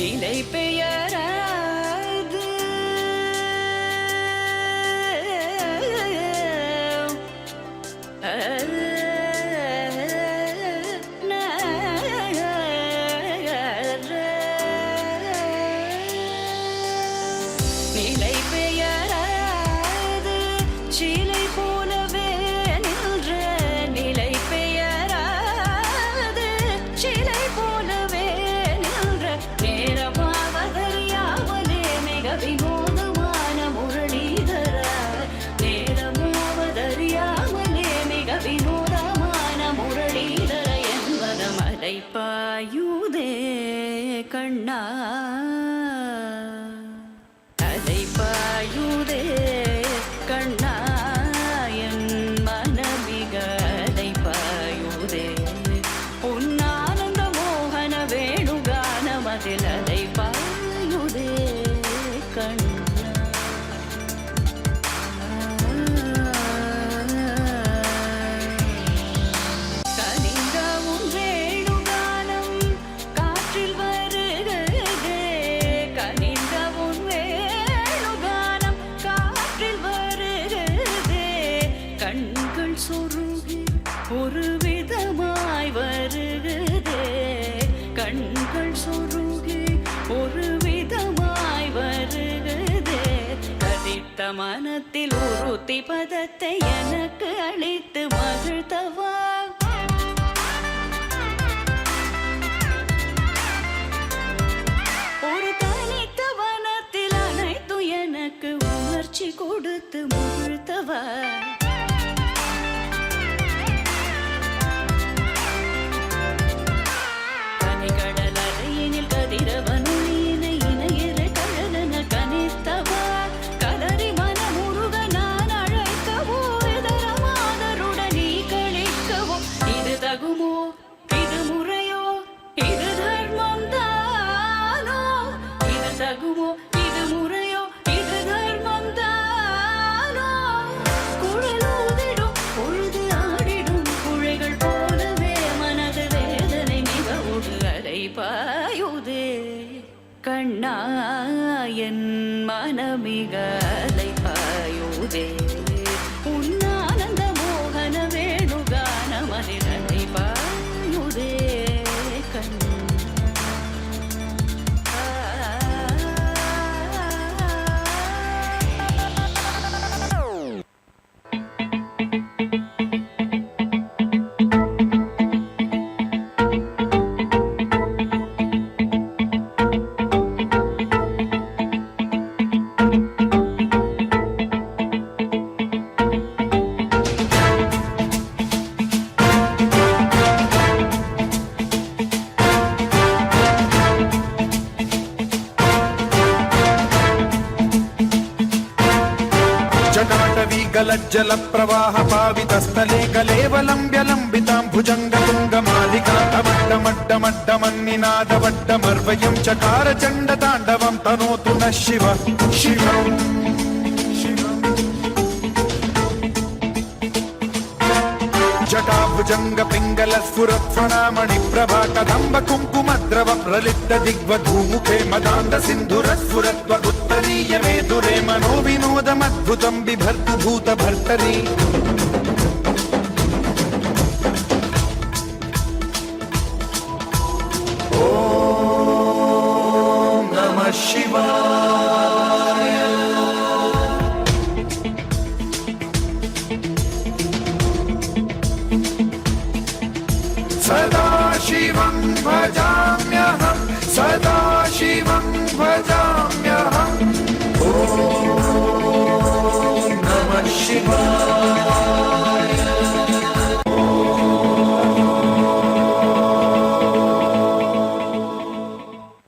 நிலை பெயராது நிலை பெயராது சிலை போலவே நின்ற நிலை பெயராது சிலை போலவே நின்ற நேரமாவதறியாமலே மிக வினோதமான முரளிதர நேரமாவதறியாமலே மிக வினோதமான முரளிதர என்பத மலை பாயுதே கண்ணா பாயுதே கண்ணா என் மனமிக அலை பாயுதே உன்னானந்த மோகன வேணுகானமதில் அலை பாயுதே கண்ணா கனிந்த உன் வேணுகானம் காற்றில் வருகிறதே கனிந்த உன் வேணுகானம் காற்றில் வருகிறதே கண்கள் சொருகி ஒரு விதமாய் வருகிறதே கண்கள் சொருகி ஒரு விதமாய் வருகிறதே கதித்த மனத்தில் உறுத்தி பதத்தை எனக்கு அளித்து மகிழ்த்தவா ஒரு தனித்த வனத்தில் அனைத்தும் எனக்கு உணர்ச்சி கொடுத்து முகிழ்த்தவா கனிகடல் அலையினில் கதிரவனொளியினை இணையிற கழலன கனித்தவா கலரி மனமுருக நான் அழைக்கவோ இதரமாதருடன் நீ கழிக்கவோ இது தகுமோ இது முறையோ இது தர்மம் தானோ இது தகுமோ இது முறையோ இது தர்மம் தானோ குழலூதிடும் பொழுது ஆடிடும் குழைகள் போலவே மனது வேதனை மிக ஒரு அலை பாயுதே கண்ணா என் மனமிக அலை பாயுதே உன்னானந்த மோகன வேணுகானமதில் அலை பாயுதே கண்ணா जल प्रवाह पावितस्थले कलेवलम्ब्य लम्बितां भुजङ्गतुङ्गमालिकान्तमड्डमड्डमड्डमन्निनादवड्डमर्वयं चकार चण्डताण्डवं तनोतु नः शिव शिवम् जटाभुजंग पिंगल स्फुरत्फणामणि प्रभा कदंब कुंकुमद्रव प्रलिप्त दिग्वधूमुखे मदान्ध सिन्धुरस्फुरत्वगुत्तरीय मेधुरे मनो विनोदमद्भुतं बिभर्तु भूत भर्तरी ओम नमः शिवाय सदाशिवं भजाम्यहं सदाशिवं भजाम्यहम्